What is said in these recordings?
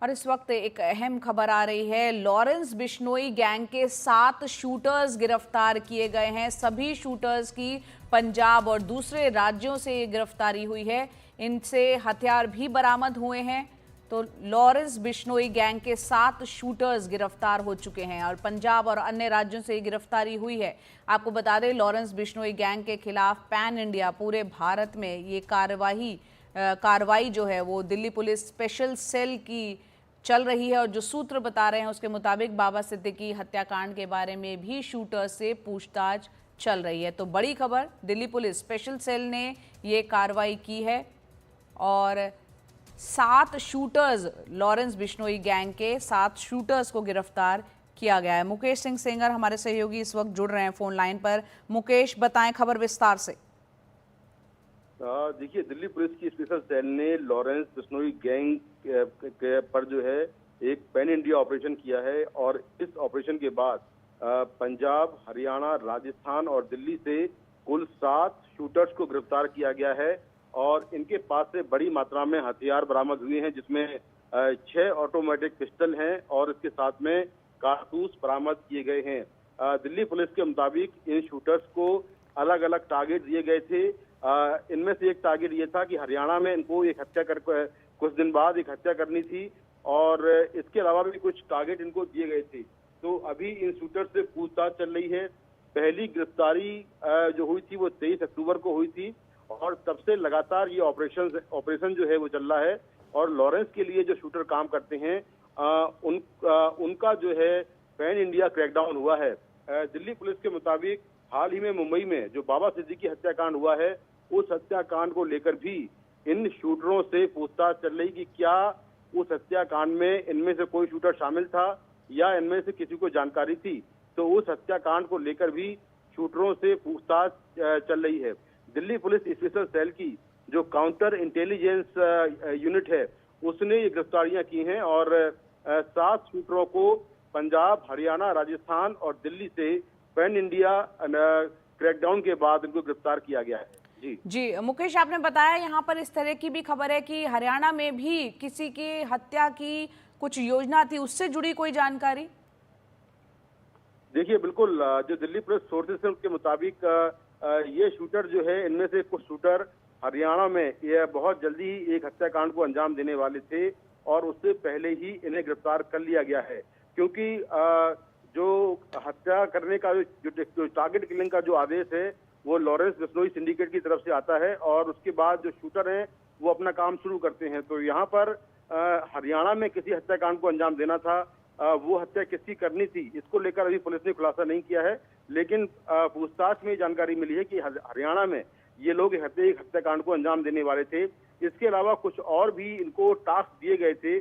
और इस वक्त एक अहम खबर आ रही है। लॉरेंस बिश्नोई गैंग के 7 शूटर्स गिरफ्तार किए गए हैं। सभी शूटर्स की पंजाब और दूसरे राज्यों से गिरफ्तारी हुई है। इनसे हथियार भी बरामद हुए हैं। तो लॉरेंस बिश्नोई गैंग के 7 शूटर्स गिरफ्तार हो चुके हैं और पंजाब और अन्य राज्यों से गिरफ्तारी हुई है। आपको बता दें, लॉरेंस बिश्नोई गैंग के खिलाफ पैन इंडिया, पूरे भारत में ये कार्रवाई जो है वो दिल्ली पुलिस स्पेशल सेल की चल रही है। और जो सूत्र बता रहे हैं उसके मुताबिक बाबा सिद्दीकी हत्याकांड के बारे में भी शूटर से पूछताछ चल रही है। तो बड़ी खबर, दिल्ली पुलिस स्पेशल सेल ने ये कार्रवाई की है और 7 शूटर्स, लॉरेंस बिश्नोई गैंग के 7 शूटर्स को गिरफ्तार किया गया है। मुकेश सिंह सेंगर हमारे सहयोगी इस वक्त जुड़ रहे हैं फोन लाइन पर। मुकेश, बताएं खबर विस्तार से। देखिए, दिल्ली पुलिस की स्पेशल सेल ने लॉरेंस बिश्नोई गैंग पर जो है एक पैन इंडिया ऑपरेशन किया है और इस ऑपरेशन के बाद पंजाब, हरियाणा, राजस्थान और दिल्ली से कुल 7 शूटर्स को गिरफ्तार किया गया है और इनके पास से बड़ी मात्रा में हथियार बरामद हुए हैं, जिसमें 6 ऑटोमेटिक पिस्टल हैं और इसके साथ में कारतूस बरामद किए गए हैं। दिल्ली पुलिस के मुताबिक इन शूटर्स को अलग अलग टारगेट दिए गए थे। इनमें से एक टारगेट ये था कि हरियाणा में इनको एक हत्या कर कुछ दिन बाद एक हत्या करनी थी और इसके अलावा भी कुछ टारगेट इनको दिए गए थे। तो अभी इन शूटर से पूछताछ चल रही है। पहली गिरफ्तारी जो हुई थी वो 23 अक्टूबर को हुई थी और तब से लगातार ये ऑपरेशन जो है वो चल रहा है और लॉरेंस के लिए जो शूटर काम करते हैं उनका जो है पैन इंडिया क्रैकडाउन हुआ है। दिल्ली पुलिस के मुताबिक हाल ही में मुंबई में जो बाबा सिद्दीकी हत्याकांड हुआ है, उस हत्याकांड को लेकर भी इन शूटरों से पूछताछ चल रही कि क्या उस हत्याकांड में इनमें से कोई शूटर शामिल था या इनमें से किसी को जानकारी थी। तो उस हत्याकांड को लेकर भी शूटरों से पूछताछ चल रही है। दिल्ली पुलिस स्पेशल सेल की जो काउंटर इंटेलिजेंस यूनिट है, उसने ये गिरफ्तारियां की हैं और 7 शूटरों को पंजाब, हरियाणा, राजस्थान और दिल्ली से पैन इंडिया क्रैकडाउन के बाद इनको गिरफ्तार किया गया है। जी मुकेश, आपने बताया यहाँ पर इस तरह की भी खबर है कि हरियाणा में भी किसी की हत्या की कुछ योजना थी, उससे जुड़ी कोई जानकारी? देखिए, बिल्कुल, जो दिल्ली पुलिस सोर्सेस है उसके मुताबिक ये शूटर जो है, इनमें से कुछ शूटर हरियाणा में ये बहुत जल्दी एक हत्याकांड को अंजाम देने वाले थे और उससे पहले ही इन्हें गिरफ्तार कर लिया गया है, क्योंकि जो हत्या करने का जो टारगेट किलिंग का जो आदेश है वो लॉरेंस बिश्नोई सिंडिकेट की तरफ से आता है और उसके बाद जो शूटर हैं वो अपना काम शुरू करते हैं। तो यहाँ पर हरियाणा में किसी हत्याकांड को अंजाम देना था, वो हत्या किसकी करनी थी, इसको लेकर अभी पुलिस ने खुलासा नहीं किया है, लेकिन पूछताछ में जानकारी मिली है कि हरियाणा में ये लोग एक हत्याकांड को अंजाम देने वाले थे। इसके अलावा कुछ और भी इनको टास्क दिए गए थे,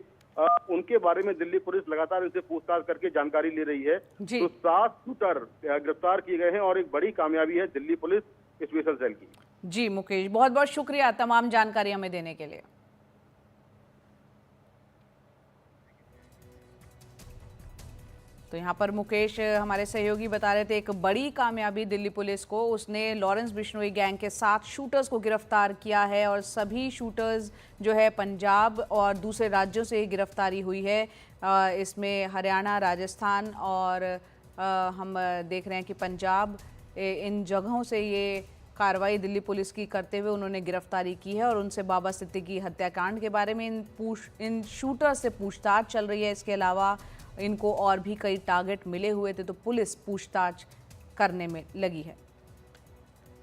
उनके बारे में दिल्ली पुलिस लगातार इनसे पूछताछ करके जानकारी ले रही है। तो 7 शूटर गिरफ्तार किए गए हैं और एक बड़ी कामयाबी है दिल्ली पुलिस स्पेशल सेल की। जी मुकेश, बहुत बहुत शुक्रिया तमाम जानकारी हमें देने के लिए। तो यहाँ पर मुकेश हमारे सहयोगी बता रहे थे, एक बड़ी कामयाबी दिल्ली पुलिस को, उसने लॉरेंस बिश्नोई गैंग के 7 शूटर्स को गिरफ्तार किया है और सभी शूटर्स जो है पंजाब और दूसरे राज्यों से गिरफ्तारी हुई है। इसमें हरियाणा, राजस्थान और हम देख रहे हैं कि पंजाब, इन जगहों से ये कार्रवाई दिल्ली पुलिस की करते हुए उन्होंने गिरफ्तारी की है और उनसे बाबा सिद्दीकी हत्याकांड के बारे में इन शूटर से पूछताछ चल रही है। इसके अलावा इनको और भी कई टारगेट मिले हुए थे, तो पुलिस पूछताछ करने में लगी है।